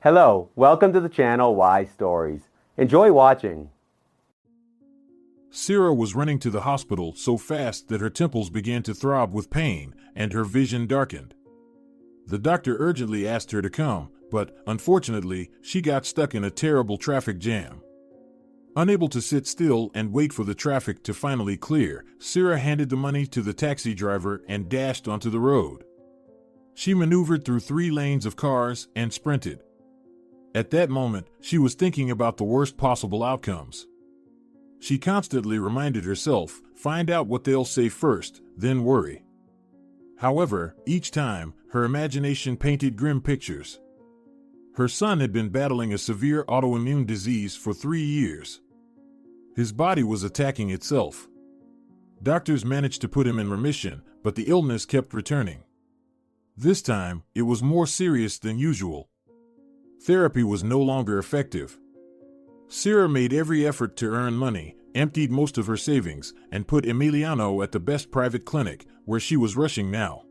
Hello, welcome to the channel Why Stories. Enjoy watching. Cira was running to the hospital so fast that her temples began to throb with pain and her vision darkened. The doctor urgently asked her to come, but, unfortunately, she got stuck in a terrible traffic jam. Unable to sit still and wait for the traffic to finally clear, Cira handed the money to the taxi driver and dashed onto the road. She maneuvered through 3 lanes of cars and sprinted. At that moment, she was thinking about the worst possible outcomes. She constantly reminded herself, find out what they'll say first, then worry. However, each time, her imagination painted grim pictures. Her son had been battling a severe autoimmune disease for 3 years. His body was attacking itself. Doctors managed to put him in remission, but the illness kept returning. This time, it was more serious than usual. Therapy was no longer effective. Cira made every effort to earn money, emptied most of her savings, and put Emiliano at the best private clinic, where she was rushing now.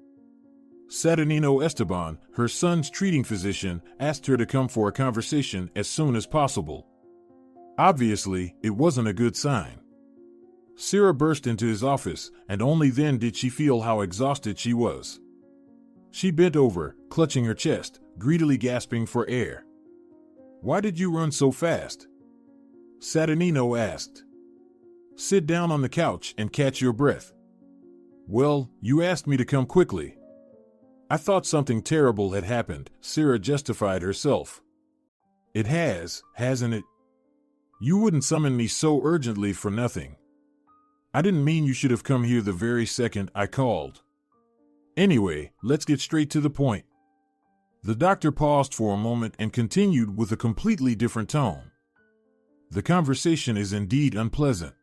Saturnino Esteban, her son's treating physician, asked her to come for a conversation as soon as possible. Obviously, it wasn't a good sign. Cira burst into his office, and only then did she feel how exhausted she was. She bent over, clutching her chest, greedily gasping for air. "Why did you run so fast?" Saturnino asked. "Sit down on the couch and catch your breath." "Well, you asked me to come quickly." "I thought something terrible had happened," Cira justified herself. "It has, hasn't it? You wouldn't summon me so urgently for nothing. I didn't mean you should have come here the very second I called. Anyway, let's get straight to the point." The doctor paused for a moment and continued with a completely different tone. "The conversation is indeed unpleasant."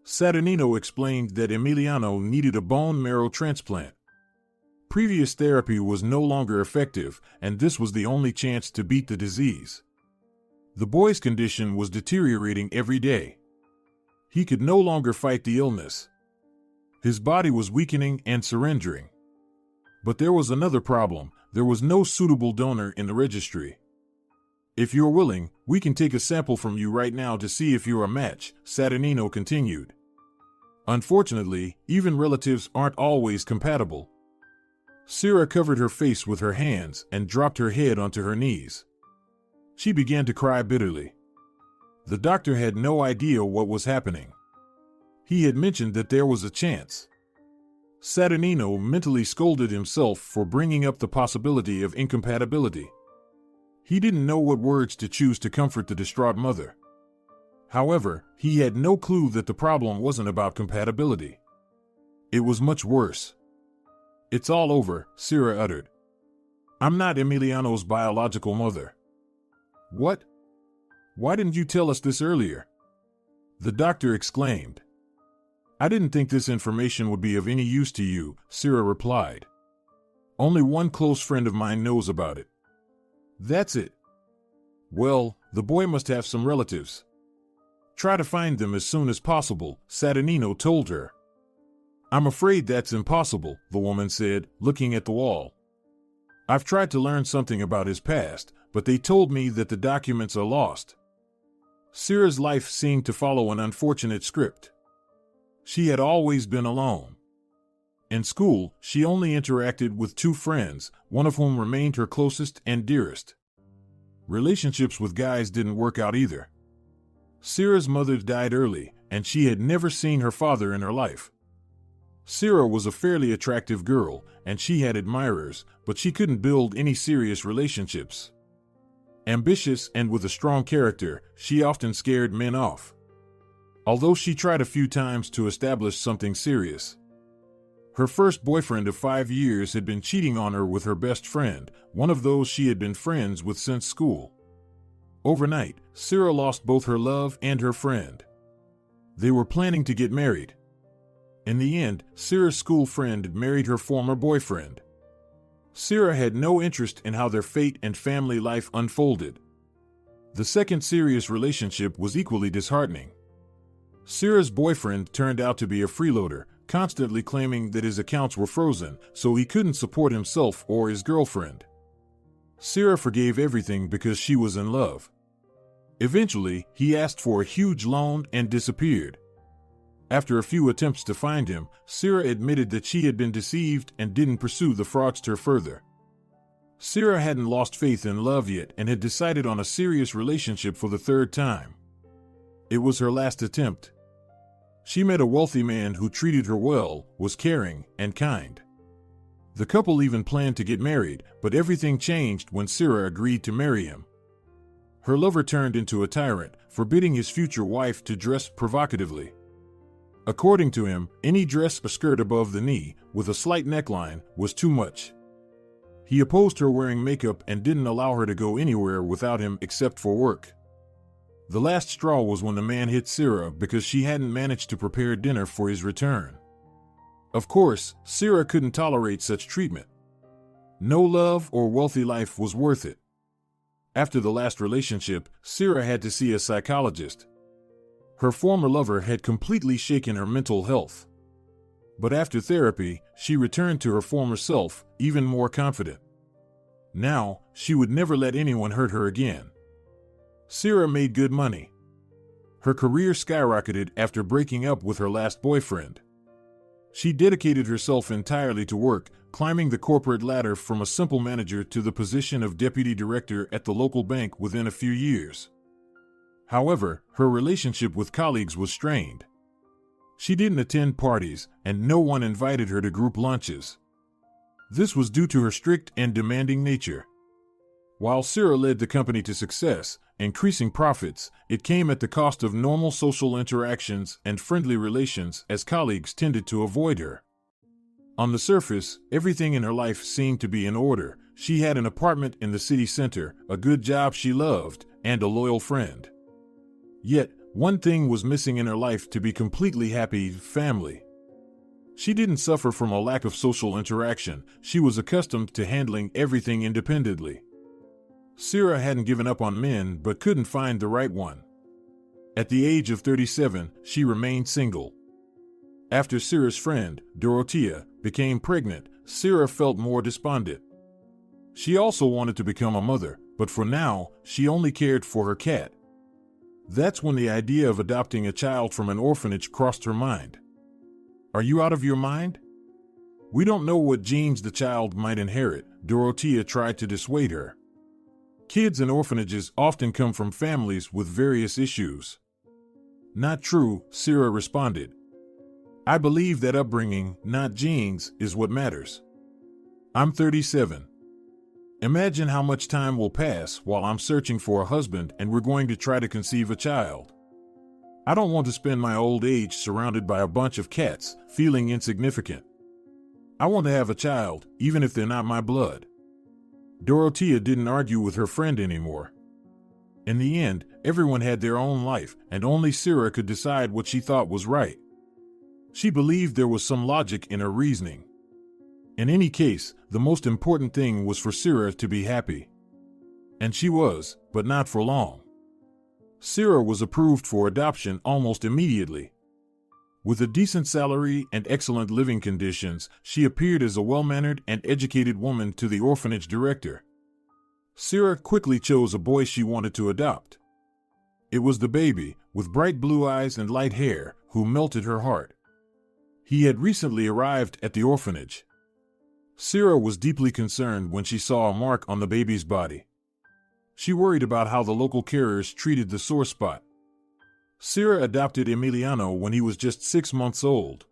Saturnino explained that Emiliano needed a bone marrow transplant. Previous therapy was no longer effective, and this was the only chance to beat the disease. The boy's condition was deteriorating every day. He could no longer fight the illness. His body was weakening and surrendering. But there was another problem. There was no suitable donor in the registry. "If you're willing, we can take a sample from you right now to see if you're a match," Saturnino continued. "Unfortunately, even relatives aren't always compatible." Cira covered her face with her hands and dropped her head onto her knees. She began to cry bitterly. The doctor had no idea what was happening. He had mentioned that there was a chance. Saturnino mentally scolded himself for bringing up the possibility of incompatibility. He didn't know what words to choose to comfort the distraught mother. However, he had no clue that the problem wasn't about compatibility. It was much worse. "It's all over," Cira uttered. "I'm not Emiliano's biological mother." "What? Why didn't you tell us this earlier?" the doctor exclaimed. "I didn't think this information would be of any use to you," Cira replied. "Only one close friend of mine knows about it." "That's it." "Well, the boy must have some relatives. Try to find them as soon as possible," Saturnino told her. "I'm afraid that's impossible," the woman said, looking at the wall. "I've tried to learn something about his past, but they told me that the documents are lost." Cira's life seemed to follow an unfortunate script. She had always been alone. In school, she only interacted with 2 friends, one of whom remained her closest and dearest. Relationships with guys didn't work out either. Cira's mother died early, and she had never seen her father in her life. Cira was a fairly attractive girl, and she had admirers, but she couldn't build any serious relationships. Ambitious and with a strong character, she often scared men off. Although she tried a few times to establish something serious. Her first boyfriend of 5 years had been cheating on her with her best friend, one of those she had been friends with since school. Overnight, Cira lost both her love and her friend. They were planning to get married. In the end, Cira's school friend married her former boyfriend. Cira had no interest in how their fate and family life unfolded. The second serious relationship was equally disheartening. Cira's boyfriend turned out to be a freeloader, constantly claiming that his accounts were frozen, so he couldn't support himself or his girlfriend. Cira forgave everything because she was in love. Eventually, he asked for a huge loan and disappeared. After a few attempts to find him, Cira admitted that she had been deceived and didn't pursue the fraudster further. Cira hadn't lost faith in love yet and had decided on a serious relationship for the third time. It was her last attempt. She met a wealthy man who treated her well, was caring, and kind. The couple even planned to get married, but everything changed when Cira agreed to marry him. Her lover turned into a tyrant, forbidding his future wife to dress provocatively. According to him, any dress or skirt above the knee, with a slight neckline, was too much. He opposed her wearing makeup and didn't allow her to go anywhere without him except for work. The last straw was when the man hit Cira because she hadn't managed to prepare dinner for his return. Of course, Cira couldn't tolerate such treatment. No love or wealthy life was worth it. After the last relationship, Cira had to see a psychologist. Her former lover had completely shaken her mental health. But after therapy, she returned to her former self, even more confident. Now, she would never let anyone hurt her again. Cira made good money. Her career skyrocketed after breaking up with her last boyfriend. She dedicated herself entirely to work, climbing the corporate ladder from a simple manager to the position of deputy director at the local bank within a few years. However, her relationship with colleagues was strained. She didn't attend parties, and no one invited her to group lunches. This was due to her strict and demanding nature. While Cira led the company to success, increasing profits, it came at the cost of normal social interactions and friendly relations as colleagues tended to avoid her. On the surface, everything in her life seemed to be in order. She had an apartment in the city center, a good job she loved, and a loyal friend. Yet, one thing was missing in her life to be completely happy: family. She didn't suffer from a lack of social interaction. She was accustomed to handling everything independently. Cira hadn't given up on men but couldn't find the right one. At the age of 37, she remained single. After Cira's friend, Dorothea, became pregnant, Cira felt more despondent. She also wanted to become a mother, but for now, she only cared for her cat. That's when the idea of adopting a child from an orphanage crossed her mind. Are you out of your mind? We don't know what genes the child might inherit, Dorothea tried to dissuade her. Kids in orphanages often come from families with various issues. Not true, Cira responded. I believe that upbringing, not genes, is what matters. I'm 37. Imagine how much time will pass while I'm searching for a husband and we're going to try to conceive a child. I don't want to spend my old age surrounded by a bunch of cats, feeling insignificant. I want to have a child, even if they're not my blood. Dorothea didn't argue with her friend anymore. In the end, everyone had their own life, and only Cira could decide what she thought was right. She believed there was some logic in her reasoning. In any case, the most important thing was for Cira to be happy. And she was, but not for long. Cira was approved for adoption almost immediately. With a decent salary and excellent living conditions, she appeared as a well-mannered and educated woman to the orphanage director. Cira quickly chose a boy she wanted to adopt. It was the baby, with bright blue eyes and light hair, who melted her heart. He had recently arrived at the orphanage. Cira was deeply concerned when she saw a mark on the baby's body. She worried about how the local carers treated the sore spot. Cira adopted Emiliano when he was just 6 months old.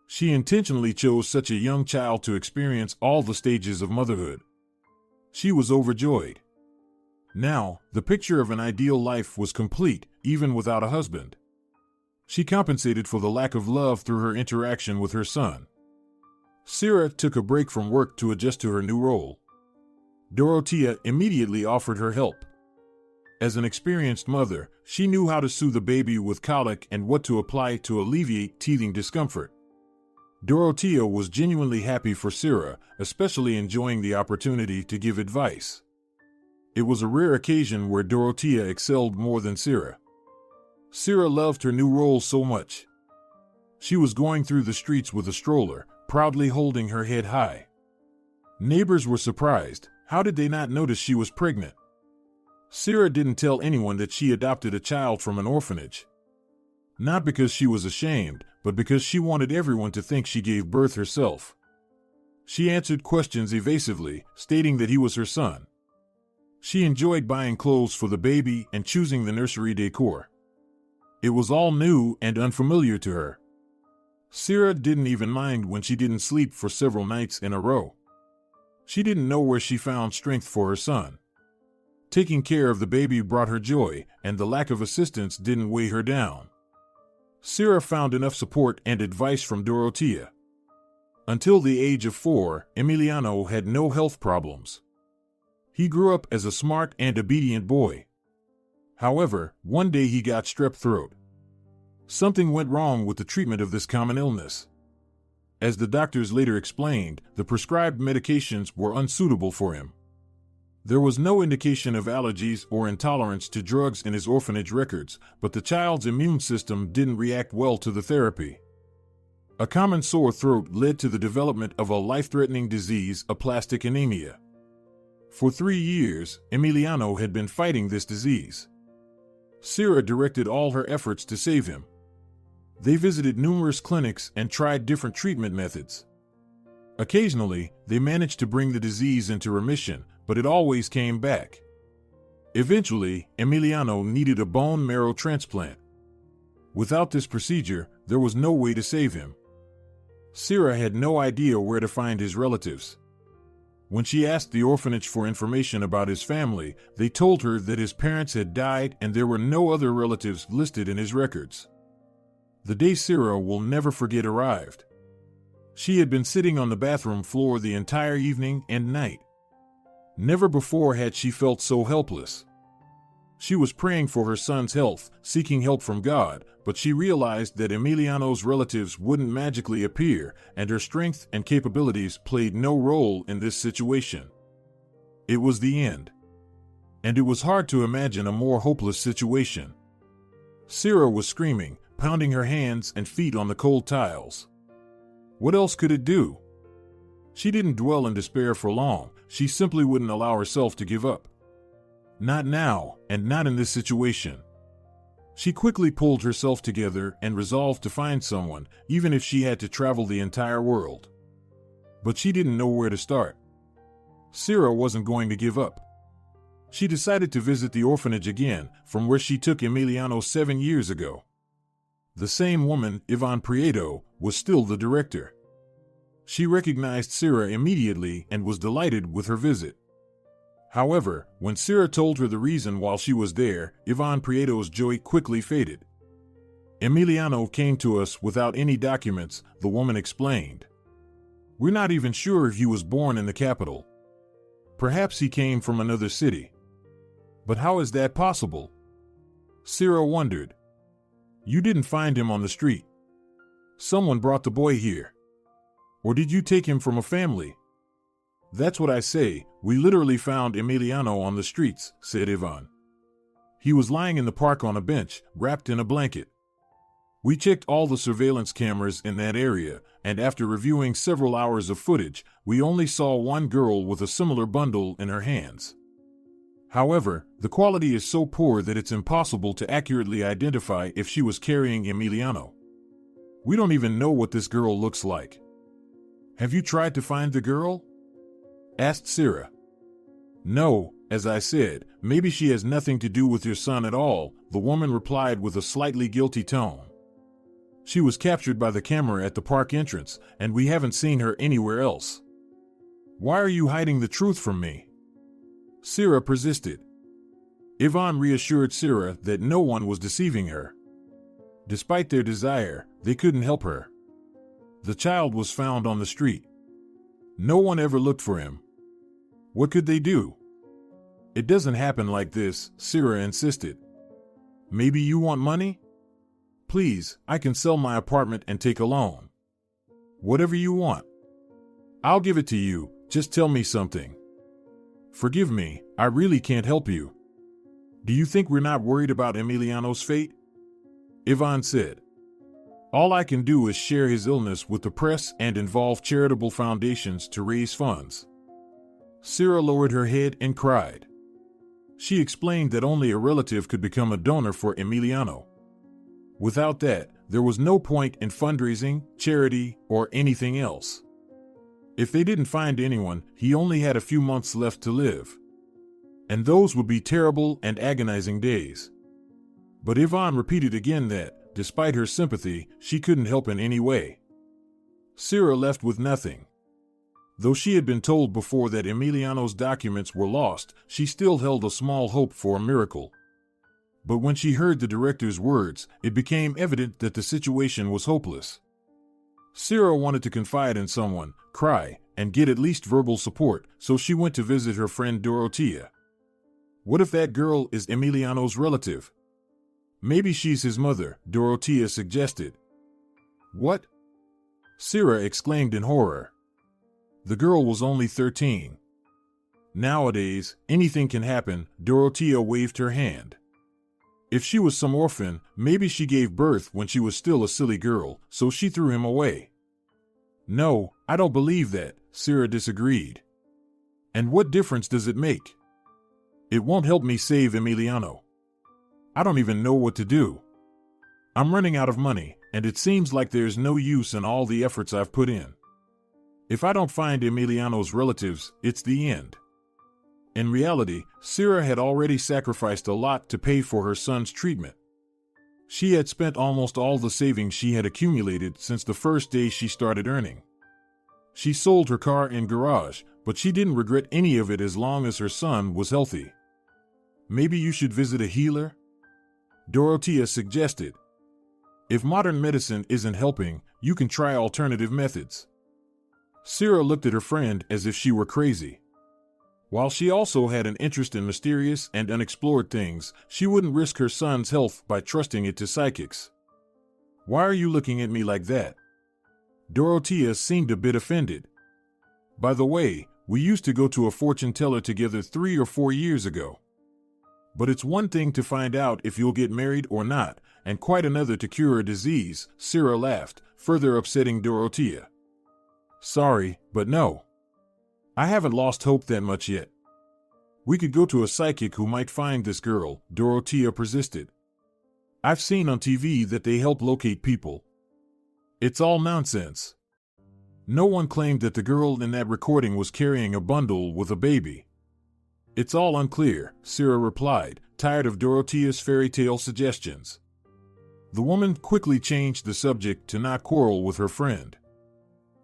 She intentionally chose such a young child to experience all the stages of motherhood. She was overjoyed. Now, the picture of an ideal life was complete, even without a husband. She compensated for the lack of love through her interaction with her son. Cira took a break from work to adjust to her new role. Dorothea immediately offered her help. As an experienced mother, she knew how to soothe a baby with colic and what to apply to alleviate teething discomfort. Dorothea was genuinely happy for Cira, especially enjoying the opportunity to give advice. It was a rare occasion where Dorothea excelled more than Cira. Cira loved her new role so much. She was going through the streets with a stroller, proudly holding her head high. Neighbors were surprised, How did they not notice she was pregnant? Cira didn't tell anyone that she adopted a child from an orphanage. Not because she was ashamed, but because she wanted everyone to think she gave birth herself. She answered questions evasively, stating that he was her son. She enjoyed buying clothes for the baby and choosing the nursery decor. It was all new and unfamiliar to her. Cira didn't even mind when she didn't sleep for several nights in a row. She didn't know where she found strength for her son. Taking care of the baby brought her joy, and the lack of assistance didn't weigh her down. Cira found enough support and advice from Dorothea. Until the age of 4, Emiliano had no health problems. He grew up as a smart and obedient boy. However, one day he got strep throat. Something went wrong with the treatment of this common illness. As the doctors later explained, the prescribed medications were unsuitable for him. There was no indication of allergies or intolerance to drugs in his orphanage records, but the child's immune system didn't react well to the therapy. A common sore throat led to the development of a life-threatening disease, aplastic anemia. For 3 years, Emiliano had been fighting this disease. Cira directed all her efforts to save him. They visited numerous clinics and tried different treatment methods. Occasionally, they managed to bring the disease into remission, but it always came back. Eventually, Emiliano needed a bone marrow transplant. Without this procedure, there was no way to save him. Cira had no idea where to find his relatives. When she asked the orphanage for information about his family, they told her that his parents had died and there were no other relatives listed in his records. The day Cira will never forget arrived. She had been sitting on the bathroom floor the entire evening and night. Never before had she felt so helpless. She was praying for her son's health, seeking help from God, but she realized that Emiliano's relatives wouldn't magically appear, and her strength and capabilities played no role in this situation. It was the end. And it was hard to imagine a more hopeless situation. Cira was screaming, pounding her hands and feet on the cold tiles. What else could it do? She didn't dwell in despair for long. She simply wouldn't allow herself to give up. Not now, and not in this situation. She quickly pulled herself together and resolved to find someone, even if she had to travel the entire world. But she didn't know where to start. Cira wasn't going to give up. She decided to visit the orphanage again, from where she took Emiliano 7 years ago. The same woman, Yvonne Prieto, was still the director. She recognized Cira immediately and was delighted with her visit. However, when Cira told her the reason while she was there, Yvonne Prieto's joy quickly faded. Emiliano came to us without any documents, the woman explained. We're not even sure if he was born in the capital. Perhaps he came from another city. But how is that possible? Cira wondered. You didn't find him on the street. Someone brought the boy here. Or did you take him from a family? That's what I say, we literally found Emiliano on the streets, said Yvonne. He was lying in the park on a bench, wrapped in a blanket. We checked all the surveillance cameras in that area, and after reviewing several hours of footage, we only saw one girl with a similar bundle in her hands. However, the quality is so poor that it's impossible to accurately identify if she was carrying Emiliano. We don't even know what this girl looks like. Have you tried to find the girl? Asked Cira. No, as I said, maybe she has nothing to do with your son at all, the woman replied with a slightly guilty tone. She was captured by the camera at the park entrance, and we haven't seen her anywhere else. Why are you hiding the truth from me? Cira persisted. Yvonne reassured Cira that no one was deceiving her. Despite their desire, they couldn't help her. The child was found on the street. No one ever looked for him. What could they do? It doesn't happen like this, Cira insisted. Maybe you want money? Please, I can sell my apartment and take a loan. Whatever you want. I'll give it to you, just tell me something. Forgive me, I really can't help you. Do you think we're not worried about Emiliano's fate? Yvonne said. All I can do is share his illness with the press and involve charitable foundations to raise funds. Cira lowered her head and cried. She explained that only a relative could become a donor for Emiliano. Without that, there was no point in fundraising, charity, or anything else. If they didn't find anyone, he only had a few months left to live. And those would be terrible and agonizing days. But Yvonne repeated again that, despite her sympathy, she couldn't help in any way. Cira left with nothing. Though she had been told before that Emiliano's documents were lost, she still held a small hope for a miracle. But when she heard the director's words, it became evident that the situation was hopeless. Cira wanted to confide in someone, cry, and get at least verbal support, so she went to visit her friend Dorothea. What if that girl is Emiliano's relative? Maybe she's his mother, Dorothea suggested. What? Cira exclaimed in horror. The girl was only 13. Nowadays, anything can happen, Dorothea waved her hand. If she was some orphan, maybe she gave birth when she was still a silly girl, so she threw him away. No, I don't believe that, Cira disagreed. And what difference does it make? It won't help me save Emiliano. I don't even know what to do. I'm running out of money, and it seems like there's no use in all the efforts I've put in. If I don't find Emiliano's relatives, it's the end. In reality, Cira had already sacrificed a lot to pay for her son's treatment. She had spent almost all the savings she had accumulated since the first day she started earning. She sold her car and garage, but she didn't regret any of it as long as her son was healthy. Maybe you should visit a healer? Dorothea suggested. If modern medicine isn't helping, you can try alternative methods. Cira looked at her friend as if she were crazy. While she also had an interest in mysterious and unexplored things, she wouldn't risk her son's health by trusting it to psychics. Why are you looking at me like that? Dorothea seemed a bit offended. By the way, we used to go to a fortune teller together 3 or 4 years ago. But it's one thing to find out if you'll get married or not, and quite another to cure a disease, Cira laughed, further upsetting Dorothea. Sorry, but no. I haven't lost hope that much yet. We could go to a psychic who might find this girl, Dorothea persisted. I've seen on TV that they help locate people. It's all nonsense. No one claimed that the girl in that recording was carrying a bundle with a baby. It's all unclear, Cira replied, tired of Dorothea's fairy tale suggestions. The woman quickly changed the subject to not quarrel with her friend.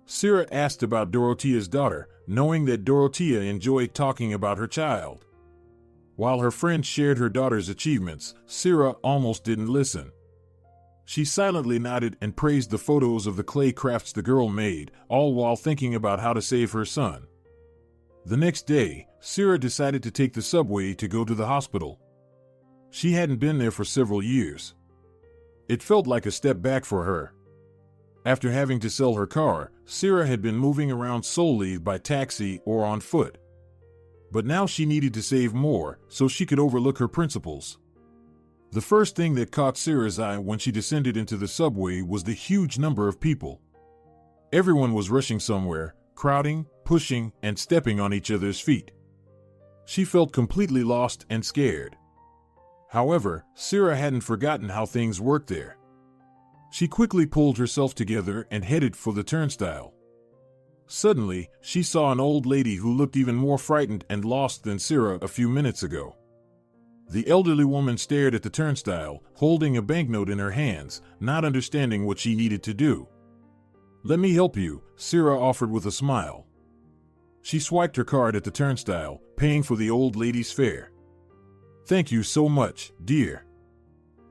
Cira asked about Dorothea's daughter, knowing that Dorothea enjoyed talking about her child. While her friend shared her daughter's achievements, Cira almost didn't listen. She silently nodded and praised the photos of the clay crafts the girl made, all while thinking about how to save her son. The next day, Cira decided to take the subway to go to the hospital. She hadn't been there for several years. It felt like a step back for her. After having to sell her car, Cira had been moving around solely by taxi or on foot. But now she needed to save more, so she could overlook her principles. The first thing that caught Cira's eye when she descended into the subway was the huge number of people. Everyone was rushing somewhere, crowding, pushing, and stepping on each other's feet. She felt completely lost and scared. However, Cira hadn't forgotten how things worked there. She quickly pulled herself together and headed for the turnstile. Suddenly, she saw an old lady who looked even more frightened and lost than Cira a few minutes ago. The elderly woman stared at the turnstile, holding a banknote in her hands, not understanding what she needed to do. "Let me help you," Cira offered with a smile. She swiped her card at the turnstile, paying for the old lady's fare. "Thank you so much, dear.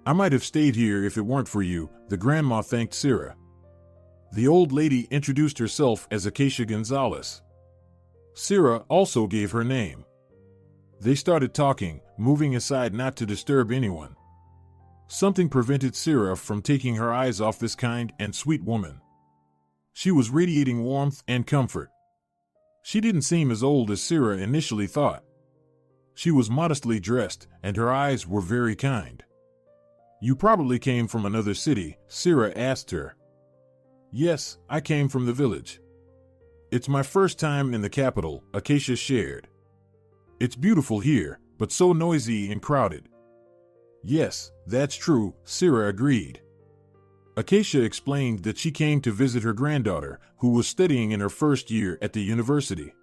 I might have stayed here if it weren't for you," the grandma thanked Cira. The old lady introduced herself as Acacia Gonzalez. Cira also gave her name. They started talking, moving aside not to disturb anyone. Something prevented Cira from taking her eyes off this kind and sweet woman. She was radiating warmth and comfort. She didn't seem as old as Cira initially thought. She was modestly dressed, and her eyes were very kind. "You probably came from another city," Cira asked her. "Yes, I came from the village." It's my first time in the capital, Acacia shared. It's beautiful here, but so noisy and crowded. Yes, that's true, Cira agreed. Acacia explained that she came to visit her granddaughter, who was studying in her first year at the university.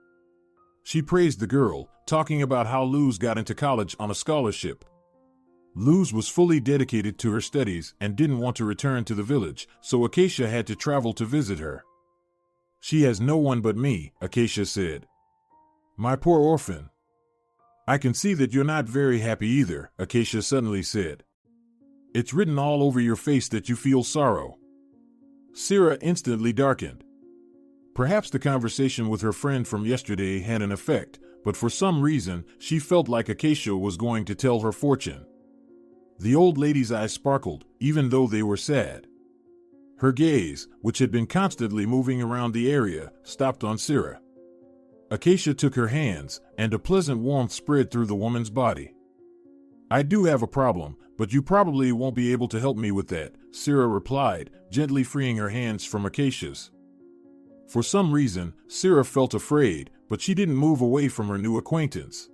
She praised the girl, talking about how Luz got into college on a scholarship. Luz was fully dedicated to her studies and didn't want to return to the village, so Acacia had to travel to visit her. She has no one but me, Acacia said. My poor orphan. I can see that you're not very happy either, Acacia suddenly said. It's written all over your face that you feel sorrow. Cira instantly darkened. Perhaps the conversation with her friend from yesterday had an effect, but for some reason she felt like Acacia was going to tell her fortune. The old lady's eyes sparkled, even though they were sad. Her gaze, which had been constantly moving around the area, stopped on Cira. Acacia took her hands, and a pleasant warmth spread through the woman's body. I do have a problem, but you probably won't be able to help me with that, Cira replied, gently freeing her hands from Acacia's. For some reason, Cira felt afraid, but she didn't move away from her new acquaintance.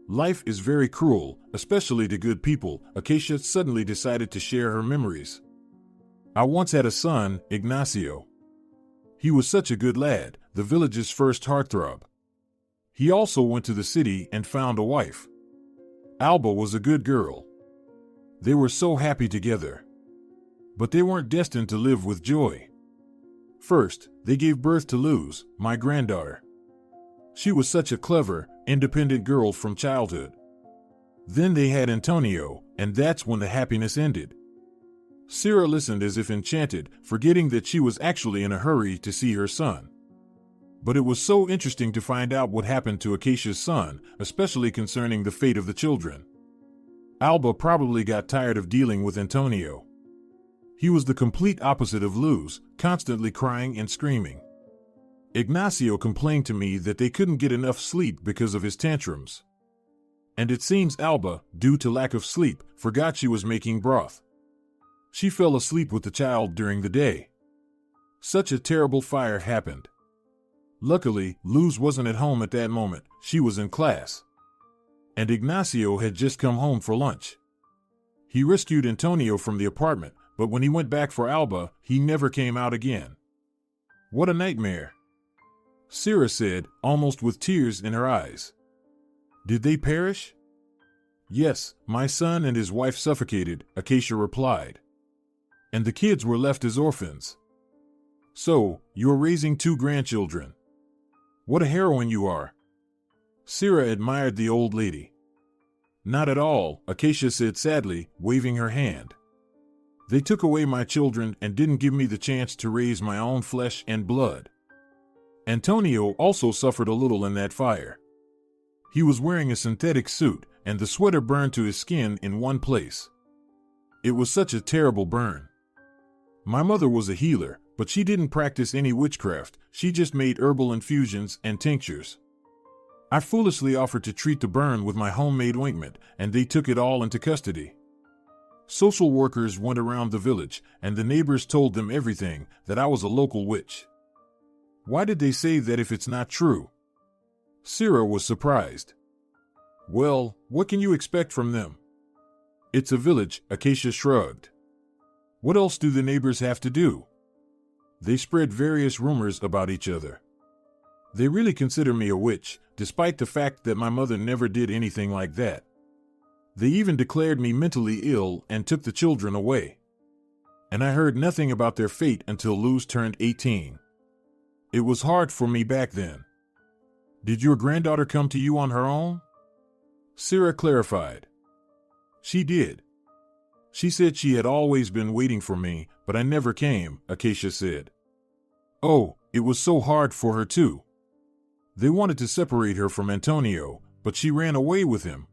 Life is very cruel, especially to good people, Acacia suddenly decided to share her memories. I once had a son, Ignacio. He was such a good lad, the village's first heartthrob. He also went to the city and found a wife. Alba was a good girl. They were so happy together. But they weren't destined to live with joy. First, they gave birth to Luz, my granddaughter. She was such a clever, independent girl from childhood. Then they had Antonio, and that's when the happiness ended. Cira listened as if enchanted, forgetting that she was actually in a hurry to see her son. But it was so interesting to find out what happened to Acacia's son, especially concerning the fate of the children. Alba probably got tired of dealing with Antonio. He was the complete opposite of Luz, constantly crying and screaming. Ignacio complained to me that they couldn't get enough sleep because of his tantrums. And it seems Alba, due to lack of sleep, forgot she was making broth. She fell asleep with the child during the day. Such a terrible fire happened. Luckily, Luz wasn't at home at that moment, she was in class. And Ignacio had just come home for lunch. He rescued Antonio from the apartment, but when he went back for Alba, he never came out again. What a nightmare, Cira said, almost with tears in her eyes. Did they perish? Yes, my son and his wife suffocated, Acacia replied. And the kids were left as orphans. So, you're raising 2 grandchildren. What a heroine you are. Cira admired the old lady. Not at all, Acacia said sadly, waving her hand. They took away my children and didn't give me the chance to raise my own flesh and blood. Antonio also suffered a little in that fire. He was wearing a synthetic suit, and the sweater burned to his skin in one place. It was such a terrible burn. My mother was a healer, but she didn't practice any witchcraft, she just made herbal infusions and tinctures. I foolishly offered to treat the burn with my homemade ointment, and they took it all into custody. Social workers went around the village, and the neighbors told them everything, that I was a local witch. Why did they say that if it's not true? Cira was surprised. Well, what can you expect from them? It's a village, Acacia shrugged. What else do the neighbors have to do? They spread various rumors about each other. They really consider me a witch, despite the fact that my mother never did anything like that. They even declared me mentally ill and took the children away. And I heard nothing about their fate until Luz turned 18. It was hard for me back then. Did your granddaughter come to you on her own? Cira clarified. She did. She said she had always been waiting for me, but I never came, Acacia said. Oh, it was so hard for her too. They wanted to separate her from Antonio, but she ran away with him.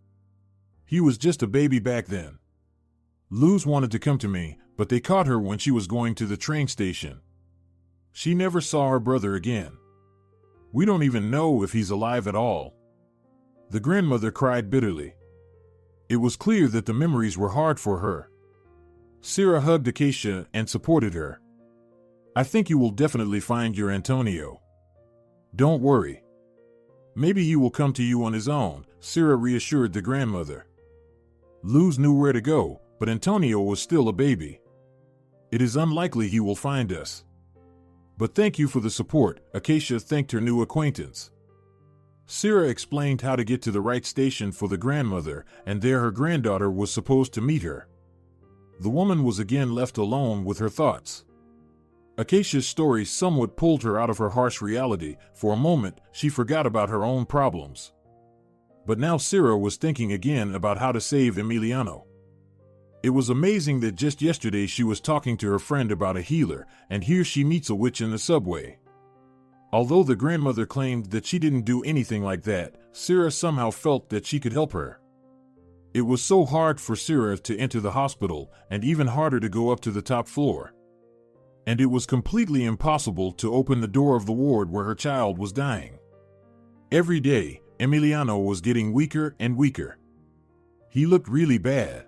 He was just a baby back then. Luz wanted to come to me, but they caught her when she was going to the train station. She never saw her brother again. We don't even know if he's alive at all. The grandmother cried bitterly. It was clear that the memories were hard for her. Cira hugged Acacia and supported her. I think you will definitely find your Antonio. Don't worry. Maybe he will come to you on his own, Cira reassured the grandmother. Luz knew where to go, but Antonio was still a baby. It is unlikely he will find us. But thank you for the support, Acacia thanked her new acquaintance. Cira explained how to get to the right station for the grandmother, and there her granddaughter was supposed to meet her. The woman was again left alone with her thoughts. Acacia's story somewhat pulled her out of her harsh reality. For a moment, she forgot about her own problems. But now Cira was thinking again about how to save Emiliano. It was amazing that just yesterday she was talking to her friend about a healer, and here she meets a witch in the subway. Although the grandmother claimed that she didn't do anything like that, Cira somehow felt that she could help her. It was so hard for Cira to enter the hospital, and even harder to go up to the top floor. And it was completely impossible to open the door of the ward where her child was dying. Every day, Emiliano was getting weaker and weaker. He looked really bad.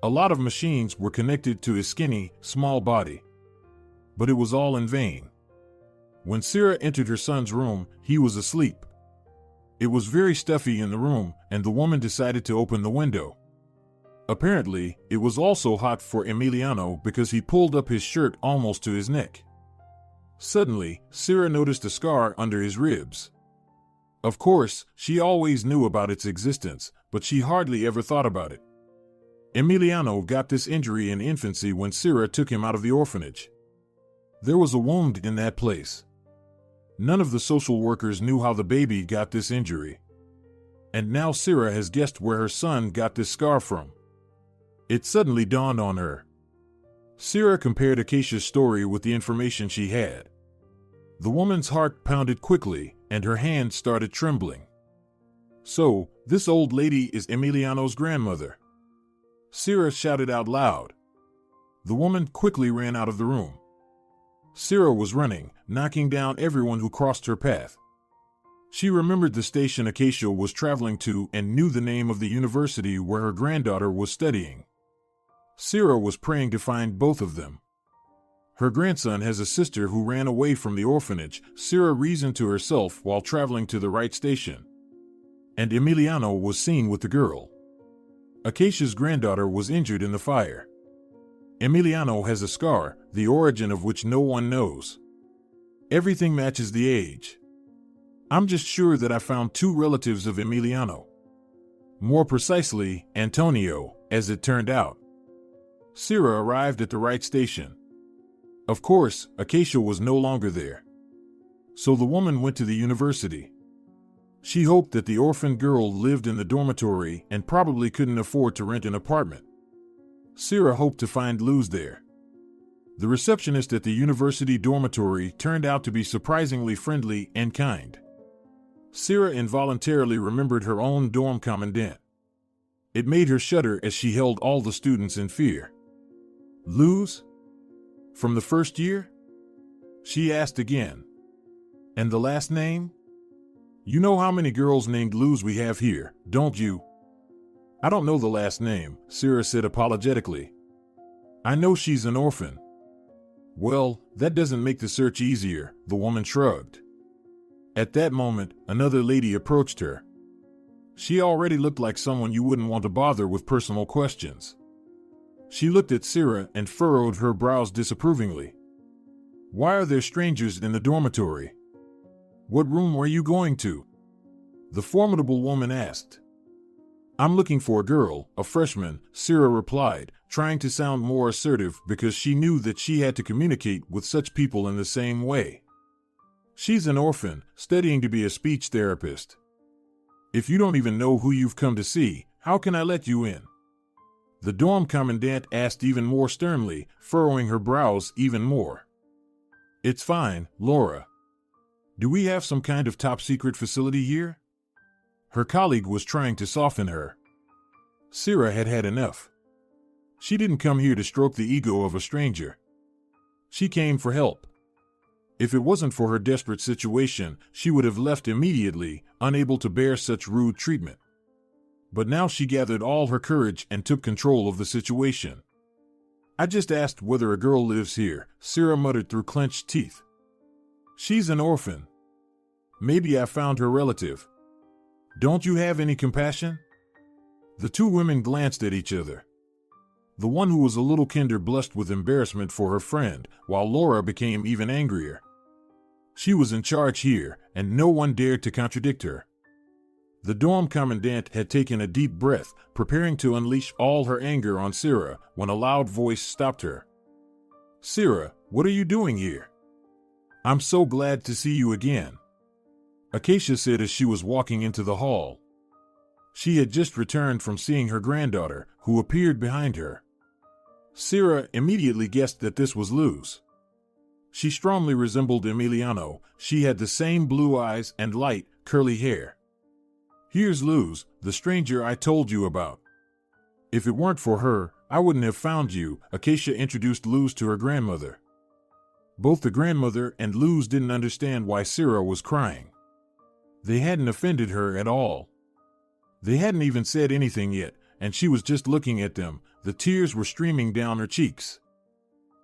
A lot of machines were connected to his skinny, small body. But it was all in vain. When Cira entered her son's room, he was asleep. It was very stuffy in the room, and the woman decided to open the window. Apparently, it was also hot for Emiliano because he pulled up his shirt almost to his neck. Suddenly, Cira noticed a scar under his ribs. Of course, she always knew about its existence, but she hardly ever thought about it. Emiliano got this injury in infancy when Cira took him out of the orphanage. There was a wound in that place. None of the social workers knew how the baby got this injury. And now Cira has guessed where her son got this scar from. It suddenly dawned on her. Cira compared Acacia's story with the information she had. The woman's heart pounded quickly, and her hand started trembling. So, this old lady is Emiliano's grandmother. Cira shouted out loud. The woman quickly ran out of the room. Cira was running, knocking down everyone who crossed her path. She remembered the station Acacia was traveling to and knew the name of the university where her granddaughter was studying. Cira was praying to find both of them. Her grandson has a sister who ran away from the orphanage, Cira reasoned to herself while traveling to the right station. And Emiliano was seen with the girl. Acacia's granddaughter was injured in the fire. Emiliano has a scar, the origin of which no one knows. Everything matches the age. I'm just sure that I found two relatives of Emiliano. More precisely, Antonio, as it turned out. Cira arrived at the right station. Of course, Acacia was no longer there. So the woman went to the university. She hoped that the orphan girl lived in the dormitory and probably couldn't afford to rent an apartment. Cira hoped to find Luz there. The receptionist at the university dormitory turned out to be surprisingly friendly and kind. Cira involuntarily remembered her own dorm commandant. It made her shudder as she held all the students in fear. Luz? From the first year? She asked again. And the last name? You know how many girls named Luz we have here, don't you? I don't know the last name, Cira said apologetically. I know she's an orphan. Well, that doesn't make the search easier, the woman shrugged. At that moment, another lady approached her. She already looked like someone you wouldn't want to bother with personal questions. She looked at Cira and furrowed her brows disapprovingly. Why are there strangers in the dormitory? What room were you going to? The formidable woman asked. I'm looking for a girl, a freshman, Cira replied, trying to sound more assertive because she knew that she had to communicate with such people in the same way. She's an orphan, studying to be a speech therapist. If you don't even know who you've come to see, how can I let you in? The dorm commandant asked even more sternly, furrowing her brows even more. It's fine, Laura. Do we have some kind of top-secret facility here? Her colleague was trying to soften her. Cira had had enough. She didn't come here to stroke the ego of a stranger. She came for help. If it wasn't for her desperate situation, she would have left immediately, unable to bear such rude treatment. But now she gathered all her courage and took control of the situation. I just asked whether a girl lives here, Cira muttered through clenched teeth. She's an orphan. Maybe I found her relative. Don't you have any compassion? The two women glanced at each other. The one who was a little kinder blushed with embarrassment for her friend, while Laura became even angrier. She was in charge here, and no one dared to contradict her. The dorm commandant had taken a deep breath, preparing to unleash all her anger on Cira, when a loud voice stopped her. "Cira, what are you doing here? I'm so glad to see you again," Acacia said as she was walking into the hall. She had just returned from seeing her granddaughter, who appeared behind her. Cira immediately guessed that this was Luz. She strongly resembled Emiliano. She had the same blue eyes and light, curly hair. "Here's Luz, the stranger I told you about. If it weren't for her, I wouldn't have found you," Acacia introduced Luz to her grandmother. Both the grandmother and Luz didn't understand why Cira was crying. They hadn't offended her at all. They hadn't even said anything yet, and she was just looking at them. The tears were streaming down her cheeks.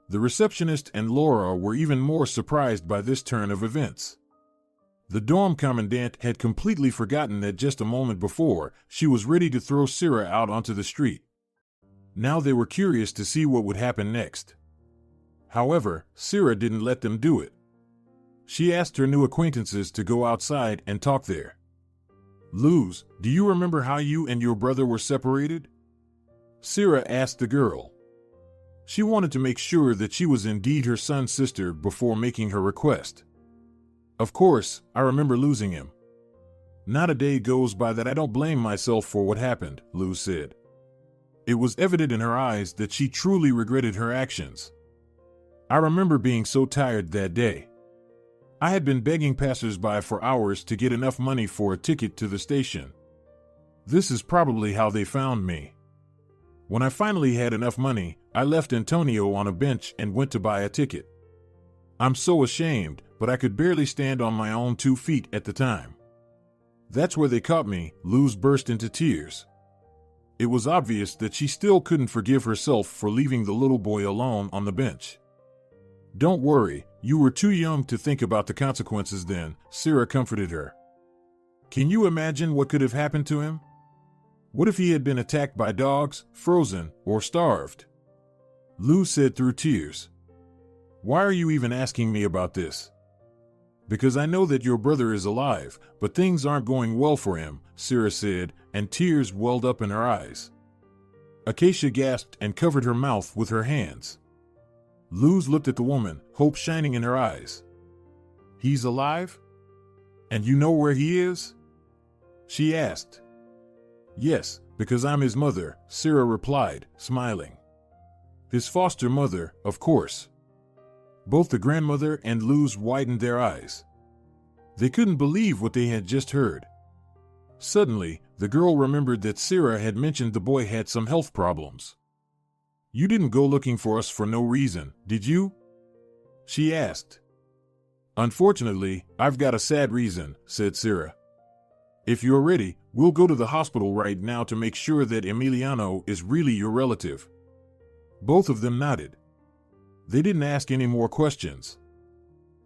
The receptionist and Laura were even more surprised by this turn of events. The dorm commandant had completely forgotten that just a moment before, she was ready to throw Cira out onto the street. Now they were curious to see what would happen next. However, Cira didn't let them do it. She asked her new acquaintances to go outside and talk there. "Luz, do you remember how you and your brother were separated?" Cira asked the girl. She wanted to make sure that she was indeed her son's sister before making her request. "Of course, I remember losing him. Not a day goes by that I don't blame myself for what happened," Luz said. It was evident in her eyes that she truly regretted her actions. "I remember being so tired that day. I had been begging passers-by for hours to get enough money for a ticket to the station. This is probably how they found me. When I finally had enough money, I left Antonio on a bench and went to buy a ticket. I'm so ashamed, but I could barely stand on my own 2 feet at the time. That's where they caught me." Luz burst into tears. It was obvious that she still couldn't forgive herself for leaving the little boy alone on the bench. "Don't worry, you were too young to think about the consequences then," Cira comforted her. "Can you imagine what could have happened to him? What if he had been attacked by dogs, frozen, or starved?" Luz said through tears. "Why are you even asking me about this?" "Because I know that your brother is alive, but things aren't going well for him," Cira said, and tears welled up in her eyes. Acacia gasped and covered her mouth with her hands. Luz looked at the woman, hope shining in her eyes. "He's alive? And you know where he is?" she asked. "Yes, because I'm his mother," Cira replied, smiling. "His foster mother, of course." Both the grandmother and Luz widened their eyes. They couldn't believe what they had just heard. Suddenly, the girl remembered that Cira had mentioned the boy had some health problems. "You didn't go looking for us for no reason, did you?" she asked. "Unfortunately, I've got a sad reason," said Cira. "If you're ready, we'll go to the hospital right now to make sure that Emiliano is really your relative." Both of them nodded. They didn't ask any more questions.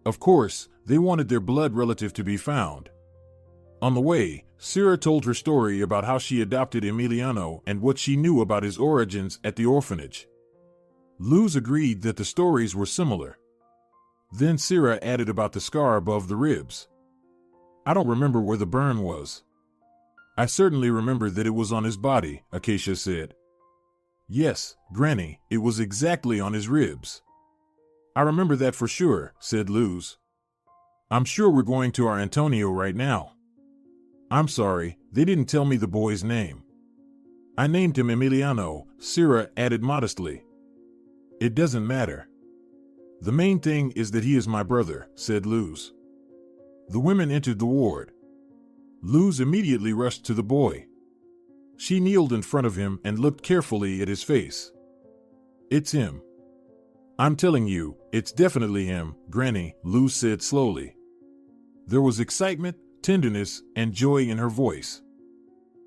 Of course, they wanted their blood relative to be found. On the way, Cira told her story about how she adopted Emiliano and what she knew about his origins at the orphanage. Luz agreed that the stories were similar. Then Cira added about the scar above the ribs. "I don't remember where the burn was." "I certainly remember that it was on his body," Acacia said. "Yes, Granny, it was exactly on his ribs." "I remember that for sure," said Luz. "I'm sure we're going to our Antonio right now." "I'm sorry, they didn't tell me the boy's name." "I named him Emiliano," Cira added modestly. "It doesn't matter. The main thing is that he is my brother," said Luz. The women entered the ward. Luz immediately rushed to the boy. She kneeled in front of him and looked carefully at his face. "It's him. I'm telling you, it's definitely him, Granny," Luz said slowly. There was excitement, tenderness, and joy in her voice.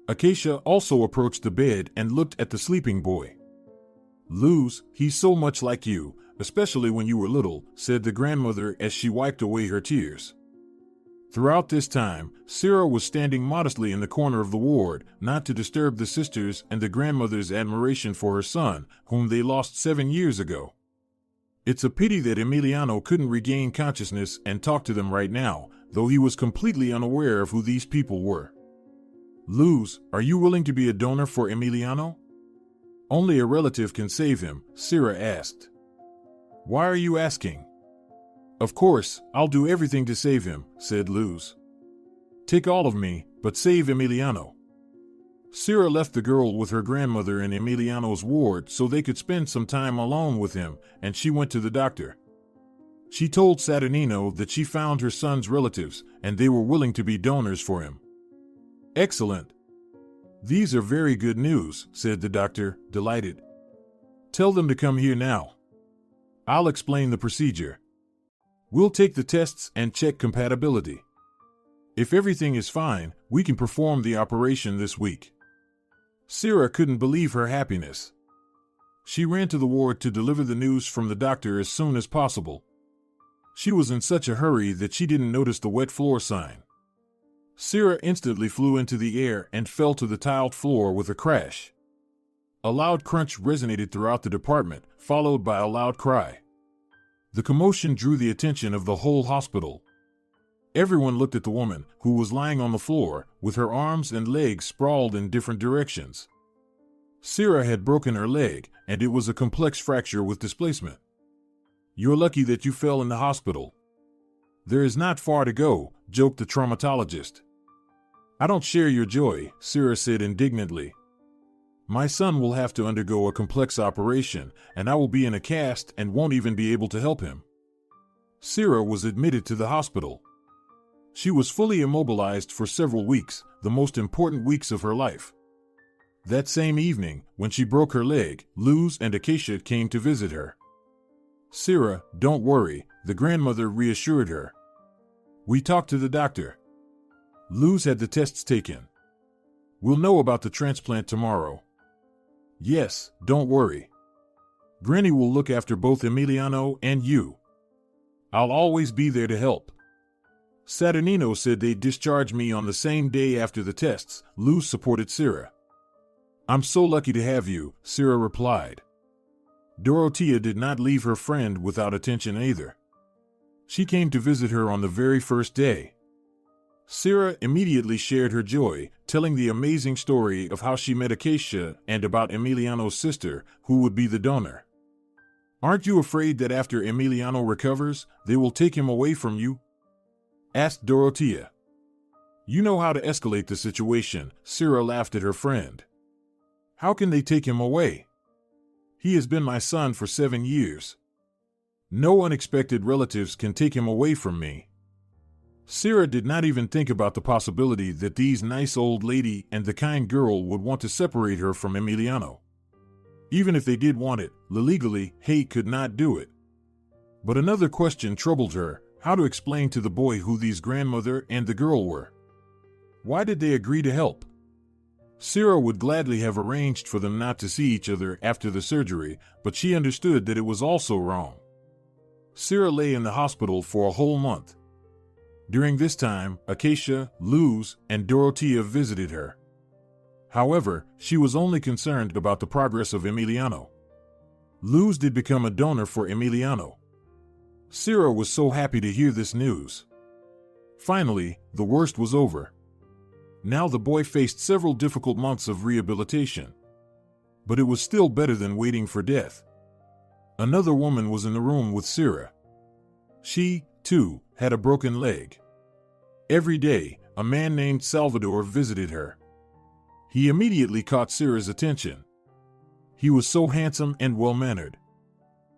Acacia also approached the bed and looked at the sleeping boy. "Luz, he's so much like you, especially when you were little," said the grandmother as she wiped away her tears. Throughout this time, Cira was standing modestly in the corner of the ward, not to disturb the sisters and the grandmother's admiration for her son, whom they lost 7 years ago. It's a pity that Emiliano couldn't regain consciousness and talk to them right now, though he was completely unaware of who these people were. Luz, are you willing to be a donor for Emiliano? Only a relative can save him, Cira asked. Why are you asking? Of course, I'll do everything to save him, said Luz. Take all of me, but save Emiliano. Cira left the girl with her grandmother in Emiliano's ward so they could spend some time alone with him, and she went to the doctor. She told Saturnino that she found her son's relatives, and they were willing to be donors for him. Excellent. These are very good news, said the doctor, delighted. Tell them to come here now. I'll explain the procedure. We'll take the tests and check compatibility. If everything is fine, we can perform the operation this week. Cira couldn't believe her happiness. She ran to the ward to deliver the news from the doctor as soon as possible. She was in such a hurry that she didn't notice the wet floor sign. Cira instantly flew into the air and fell to the tiled floor with a crash. A loud crunch resonated throughout the department, followed by a loud cry. The commotion drew the attention of the whole hospital. Everyone looked at the woman, who was lying on the floor, with her arms and legs sprawled in different directions. Cira had broken her leg, and it was a complex fracture with displacement. You're lucky that you fell in the hospital. There is not far to go, joked the traumatologist. I don't share your joy, Cira said indignantly. My son will have to undergo a complex operation, and I will be in a cast and won't even be able to help him. Cira was admitted to the hospital. She was fully immobilized for several weeks, the most important weeks of her life. That same evening, when she broke her leg, Luz and Acacia came to visit her. Cira, don't worry, the grandmother reassured her. We talked to the doctor. Luz had the tests taken. We'll know about the transplant tomorrow. Yes, don't worry. Granny will look after both Emiliano and you. I'll always be there to help. Saturnino said they'd discharge me on the same day after the tests. Luz supported Cira. I'm so lucky to have you, Cira replied. Dorothea did not leave her friend without attention either. She came to visit her on the very first day. Cira immediately shared her joy, telling the amazing story of how she met Acacia and about Emiliano's sister, who would be the donor. Aren't you afraid that after Emiliano recovers, they will take him away from you? Asked Dorothea. You know how to escalate the situation, Cira laughed at her friend. How can they take him away? He has been my son for 7 years. No unexpected relatives can take him away from me. Cira did not even think about the possibility that these nice old lady and the kind girl would want to separate her from Emiliano. Even if they did want it, legally, Hay could not do it. But another question troubled her, how to explain to the boy who these grandmother and the girl were. Why did they agree to help? Cira would gladly have arranged for them not to see each other after the surgery, but she understood that it was also wrong. Cira lay in the hospital for a whole month. During this time, Acacia, Luz, and Dorothea visited her. However, she was only concerned about the progress of Emiliano. Luz did become a donor for Emiliano. Cira was so happy to hear this news. Finally, the worst was over. Now the boy faced several difficult months of rehabilitation. But it was still better than waiting for death. Another woman was in the room with Cira. She, too, had a broken leg. Every day, a man named Salvador visited her. He immediately caught Cira's attention. He was so handsome and well-mannered.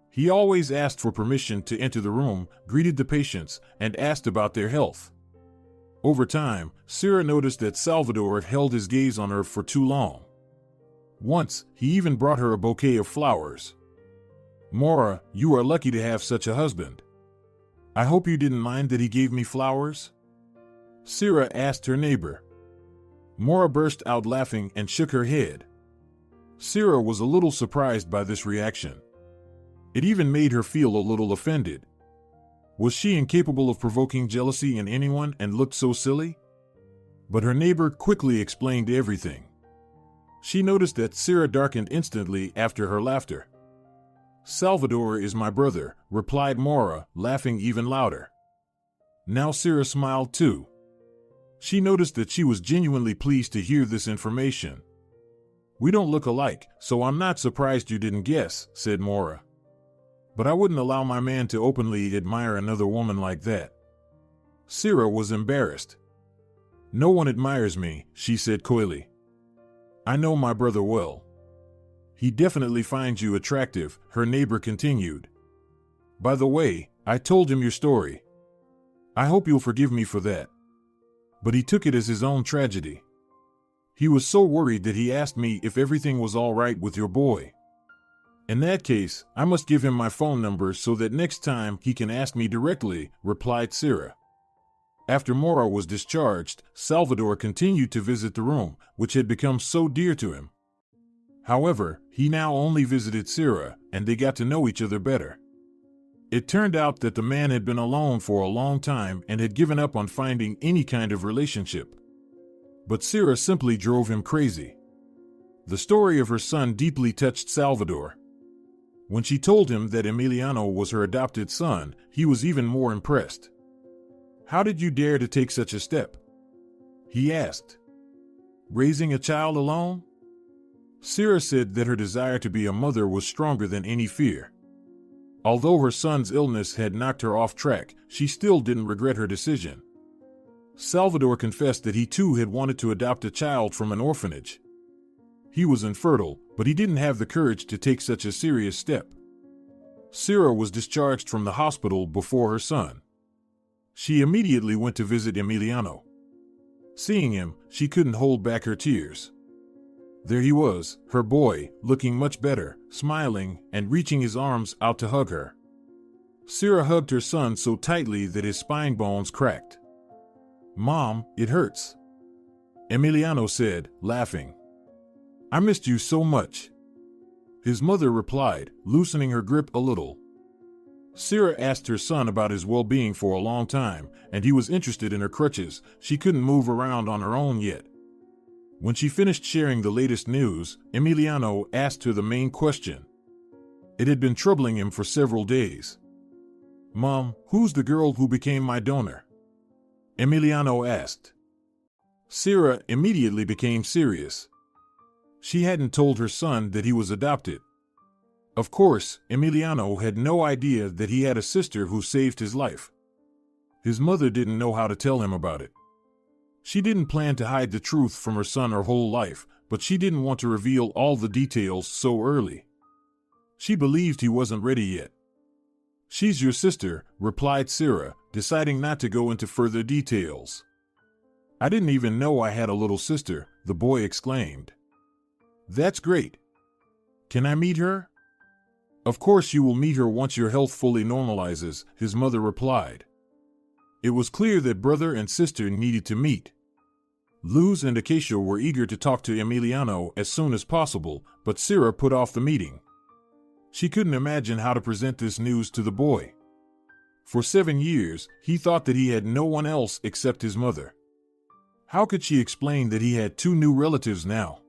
He always asked for permission to enter the room, greeted the patients, and asked about their health. Over time, Cira noticed that Salvador had held his gaze on her for too long. Once, he even brought her a bouquet of flowers. Mora, you are lucky to have such a husband. I hope you didn't mind that he gave me flowers? Cira asked her neighbor. Mora burst out laughing and shook her head. Cira was a little surprised by this reaction. It even made her feel a little offended. Was she incapable of provoking jealousy in anyone and looked so silly? But her neighbor quickly explained everything. She noticed that Cira darkened instantly after her laughter. "Salvador is my brother," replied Mora, laughing even louder. Now Cira smiled too. She noticed that she was genuinely pleased to hear this information. "We don't look alike, so I'm not surprised you didn't guess," said Mora. "But I wouldn't allow my man to openly admire another woman like that." Cira was embarrassed. "No one admires me," she said coyly. "I know my brother well." "He definitely finds you attractive," her neighbor continued. "By the way, I told him your story. I hope you'll forgive me for that." But he took it as his own tragedy. He was so worried that he asked me if everything was all right with your boy. "In that case, I must give him my phone number so that next time he can ask me directly," replied Cira. After Mora was discharged, Salvador continued to visit the room, which had become so dear to him. However, he now only visited Cira, and they got to know each other better. It turned out that the man had been alone for a long time and had given up on finding any kind of relationship. But Cira simply drove him crazy. The story of her son deeply touched Salvador. When she told him that Emiliano was her adopted son, he was even more impressed. "How did you dare to take such a step?" he asked. "Raising a child alone?" Cira said that her desire to be a mother was stronger than any fear. Although her son's illness had knocked her off track, she still didn't regret her decision. Salvador confessed that he too had wanted to adopt a child from an orphanage. He was infertile, but he didn't have the courage to take such a serious step. Cira was discharged from the hospital before her son. She immediately went to visit Emiliano. Seeing him, she couldn't hold back her tears. There he was, her boy, looking much better, smiling, and reaching his arms out to hug her. Cira hugged her son so tightly that his spine bones cracked. "Mom, it hurts," Emiliano said, laughing. "I missed you so much," his mother replied, loosening her grip a little. Cira asked her son about his well-being for a long time, and he was interested in her crutches. She couldn't move around on her own yet. When she finished sharing the latest news, Emiliano asked her the main question. It had been troubling him for several days. "Mom, who's the girl who became my donor?" Emiliano asked. Cira immediately became serious. She hadn't told her son that he was adopted. Of course, Emiliano had no idea that he had a sister who saved his life. His mother didn't know how to tell him about it. She didn't plan to hide the truth from her son her whole life, but she didn't want to reveal all the details so early. She believed he wasn't ready yet. "She's your sister," replied Cira, deciding not to go into further details. "I didn't even know I had a little sister," the boy exclaimed. "That's great. Can I meet her?" "Of course you will meet her once your health fully normalizes," his mother replied. It was clear that brother and sister needed to meet. Luz and Acacia were eager to talk to Emiliano as soon as possible, but Cira put off the meeting. She couldn't imagine how to present this news to the boy. For 7 years, he thought that he had no one else except his mother. How could she explain that he had 2 new relatives now?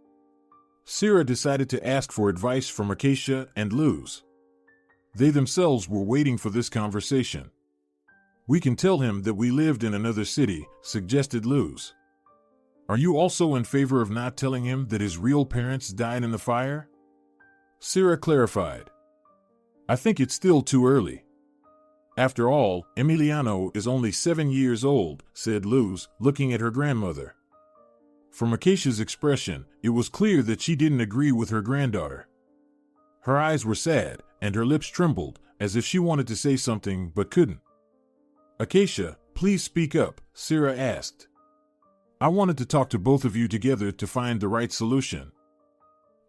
Cira decided to ask for advice from Acacia and Luz. They themselves were waiting for this conversation. "We can tell him that we lived in another city," suggested Luz. "Are you also in favor of not telling him that his real parents died in the fire?" Cira clarified. "I think it's still too early. After all, Emiliano is only 7 years old," said Luz, looking at her grandmother. From Acacia's expression, it was clear that she didn't agree with her granddaughter. Her eyes were sad, and her lips trembled, as if she wanted to say something but couldn't. "Acacia, please speak up," Cira asked. "I wanted to talk to both of you together to find the right solution.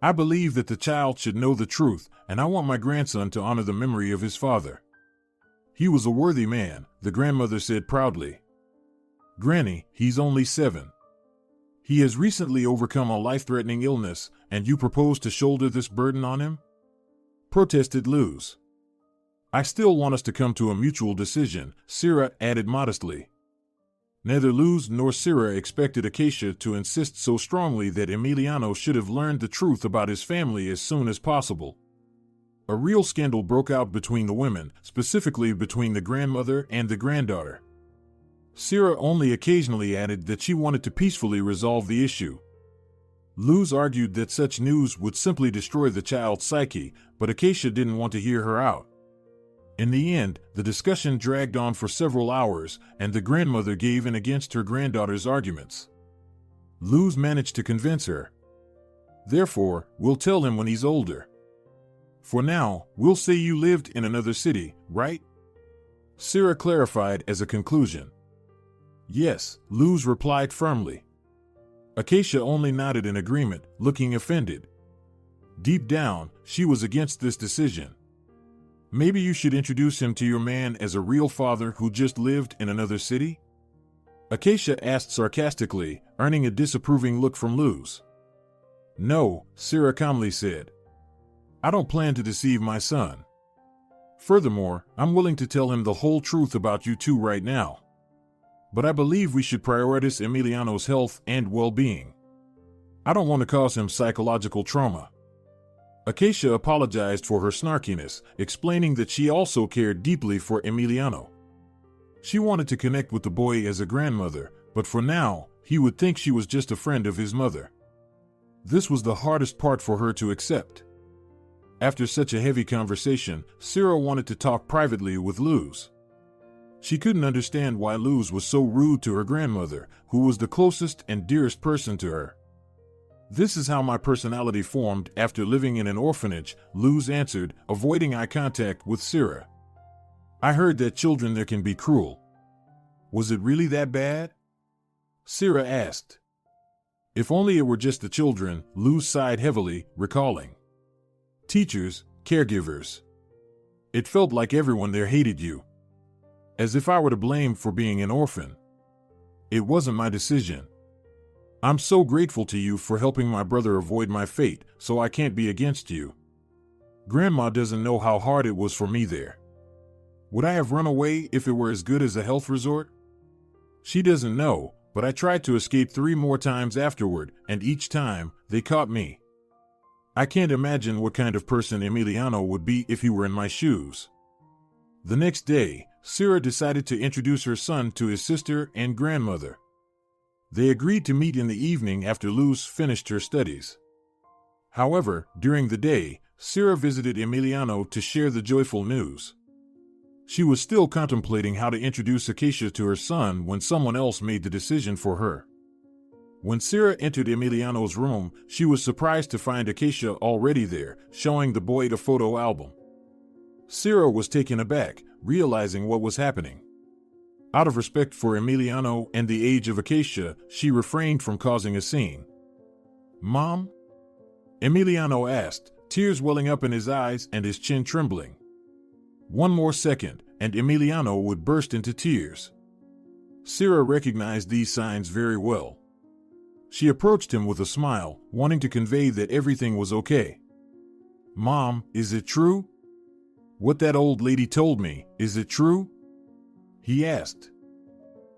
I believe that the child should know the truth, and I want my grandson to honor the memory of his father. He was a worthy man," the grandmother said proudly. "Granny, he's only 7. He has recently overcome a life-threatening illness, and you propose to shoulder this burden on him?" protested Luz. I still want us to come to a mutual decision, Cira added modestly. Neither Luz nor Cira expected Acacia to insist so strongly that Emiliano should have learned the truth about his family as soon as possible. A real scandal broke out between the women, specifically between the grandmother and the granddaughter. Cira only occasionally added that she wanted to peacefully resolve the issue. Luz argued that such news would simply destroy the child's psyche, but Acacia didn't want to hear her out. In the end, the discussion dragged on for several hours, and the grandmother gave in against her granddaughter's arguments. Luz managed to convince her. Therefore, we'll tell him when he's older. For now, we'll say you lived in another city, right? Cira clarified as a conclusion. Yes, Luz replied firmly. Acacia only nodded in agreement, looking offended. Deep down, she was against this decision. Maybe you should introduce him to your man as a real father who just lived in another city? Acacia asked sarcastically, earning a disapproving look from Luz. No, Cira calmly said. I don't plan to deceive my son. Furthermore, I'm willing to tell him the whole truth about you two right now. But I believe we should prioritize Emiliano's health and well-being. I don't want to cause him psychological trauma. Acacia apologized for her snarkiness, explaining that she also cared deeply for Emiliano. She wanted to connect with the boy as a grandmother, but for now, he would think she was just a friend of his mother. This was the hardest part for her to accept. After such a heavy conversation, Cira wanted to talk privately with Luz. She couldn't understand why Luz was so rude to her grandmother, who was the closest and dearest person to her. This is how my personality formed after living in an orphanage, Luz answered, avoiding eye contact with Cira. I heard that children there can be cruel. Was it really that bad? Cira asked. If only it were just the children, Luz sighed heavily, recalling. Teachers, caregivers. It felt like everyone there hated you. As if I were to blame for being an orphan. It wasn't my decision. I'm so grateful to you for helping my brother avoid my fate, so I can't be against you. Grandma doesn't know how hard it was for me there. Would I have run away if it were as good as a health resort? She doesn't know, but I tried to escape 3 more times afterward, and each time, they caught me. I can't imagine what kind of person Emiliano would be if he were in my shoes. The next day, Cira decided to introduce her son to his sister and grandmother. They agreed to meet in the evening after Luz finished her studies. However, during the day, Cira visited Emiliano to share the joyful news. She was still contemplating how to introduce Acacia to her son when someone else made the decision for her. When Cira entered Emiliano's room, she was surprised to find Acacia already there, showing the boy the photo album. Cira was taken aback, realizing what was happening. Out of respect for Emiliano and the age of Acacia, she refrained from causing a scene. Mom? Emiliano asked, tears welling up in his eyes and his chin trembling. One more second, and Emiliano would burst into tears. Cira recognized these signs very well. She approached him with a smile, wanting to convey that everything was okay. Mom, is it true? What that old lady told me, is it true? He asked.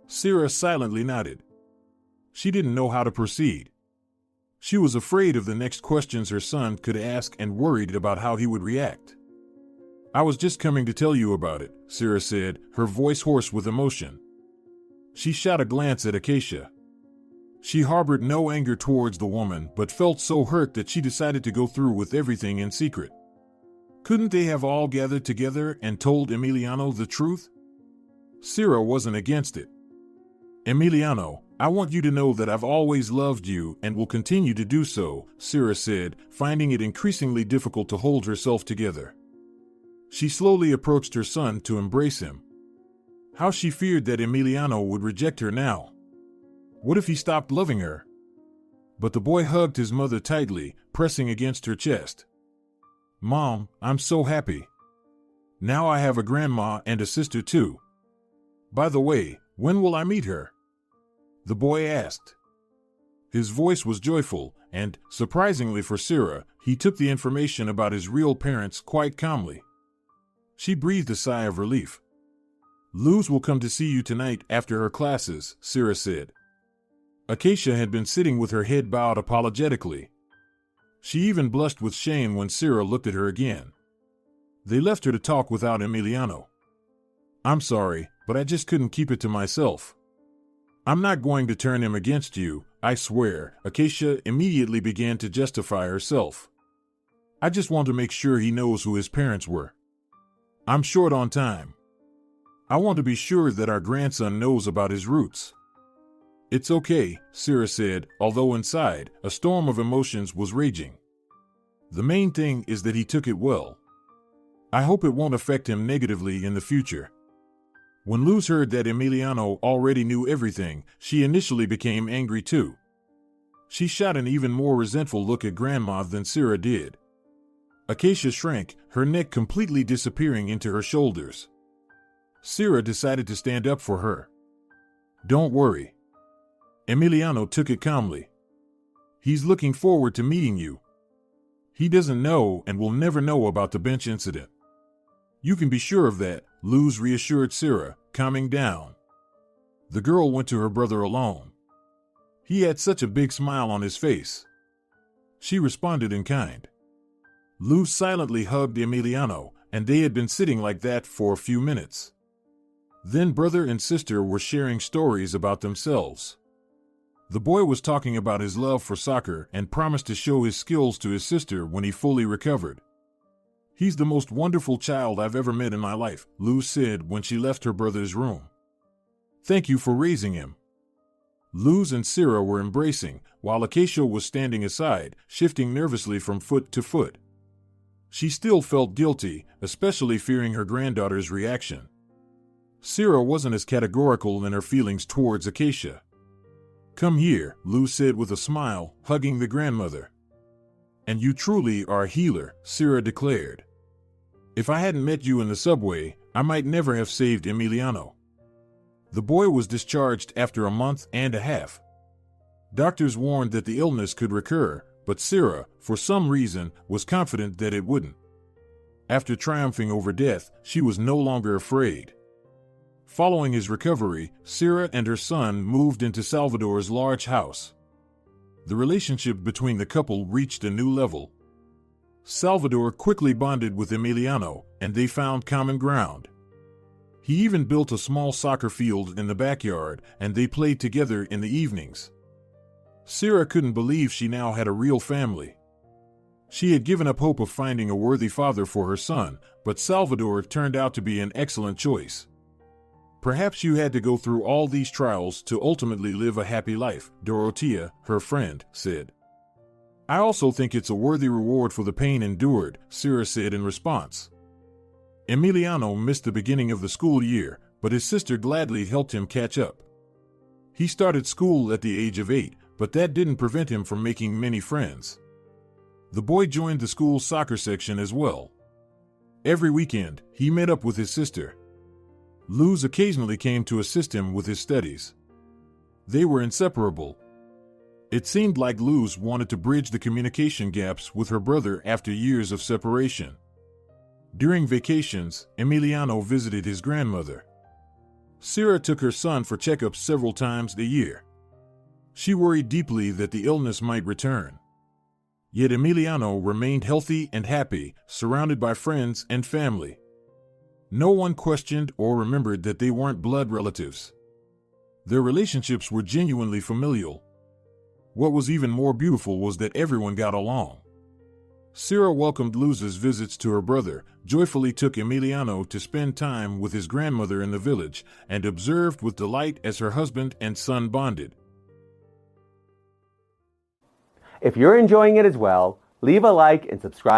Cira silently nodded. She didn't know how to proceed. She was afraid of the next questions her son could ask and worried about how he would react. I was just coming to tell you about it, Cira said, her voice hoarse with emotion. She shot a glance at Acacia. She harbored no anger towards the woman but felt so hurt that she decided to go through with everything in secret. Couldn't they have all gathered together and told Emiliano the truth? Cira wasn't against it. Emiliano, I want you to know that I've always loved you and will continue to do so, Cira said, finding it increasingly difficult to hold herself together. She slowly approached her son to embrace him. How she feared that Emiliano would reject her now. What if he stopped loving her? But the boy hugged his mother tightly, pressing against her chest. Mom, I'm so happy. Now I have a grandma and a sister too. By the way, when will I meet her? The boy asked. His voice was joyful, and, surprisingly for Cira, he took the information about his real parents quite calmly. She breathed a sigh of relief. Luz will come to see you tonight after her classes, Cira said. Acacia had been sitting with her head bowed apologetically. She even blushed with shame when Cira looked at her again. They left her to talk without Emiliano. I'm sorry, but I just couldn't keep it to myself. I'm not going to turn him against you, I swear. Acacia immediately began to justify herself. I just want to make sure he knows who his parents were. I'm short on time. I want to be sure that our grandson knows about his roots. It's okay, Cira said, although inside, a storm of emotions was raging. The main thing is that he took it well. I hope it won't affect him negatively in the future. When Luz heard that Emiliano already knew everything, she initially became angry too. She shot an even more resentful look at Grandma than Cira did. Acacia shrank, her neck completely disappearing into her shoulders. Cira decided to stand up for her. Don't worry. Emiliano took it calmly. He's looking forward to meeting you. He doesn't know and will never know about the bench incident. You can be sure of that, Luz reassured Cira, calming down. The girl went to her brother alone. He had such a big smile on his face. She responded in kind. Luz silently hugged Emiliano, and they had been sitting like that for a few minutes. Then brother and sister were sharing stories about themselves. The boy was talking about his love for soccer and promised to show his skills to his sister when he fully recovered. He's the most wonderful child I've ever met in my life, Luz said when she left her brother's room. Thank you for raising him. Luz and Cira were embracing, while Acacia was standing aside, shifting nervously from foot to foot. She still felt guilty, especially fearing her granddaughter's reaction. Cira wasn't as categorical in her feelings towards Acacia. Come here, Luz said with a smile, hugging the grandmother. And you truly are a healer, Cira declared. If I hadn't met you in the subway, I might never have saved Emiliano. The boy was discharged after a month and a half. Doctors warned that the illness could recur, but Cira, for some reason, was confident that it wouldn't. After triumphing over death, she was no longer afraid. Following his recovery, Cira and her son moved into Salvador's large house. The relationship between the couple reached a new level. Salvador quickly bonded with Emiliano, and they found common ground. He even built a small soccer field in the backyard, and they played together in the evenings. Cira couldn't believe she now had a real family. She had given up hope of finding a worthy father for her son, but Salvador turned out to be an excellent choice. Perhaps you had to go through all these trials to ultimately live a happy life, Dorotea, her friend, said. I also think it's a worthy reward for the pain endured, Cira said in response. Emiliano missed the beginning of the school year, but his sister gladly helped him catch up. He started school at the age of 8, but that didn't prevent him from making many friends. The boy joined the school's soccer section as well. Every weekend, he met up with his sister. Luz occasionally came to assist him with his studies. They were inseparable. It seemed like Luz wanted to bridge the communication gaps with her brother after years of separation. During vacations, Emiliano visited his grandmother. Cira took her son for checkups several times a year. She worried deeply that the illness might return. Yet Emiliano remained healthy and happy, surrounded by friends and family. No one questioned or remembered that they weren't blood relatives. Their relationships were genuinely familial. What was even more beautiful was that everyone got along. Cira welcomed Luz's visits to her brother, joyfully took Emiliano to spend time with his grandmother in the village, and observed with delight as her husband and son bonded. If you're enjoying it as well, leave a like and subscribe.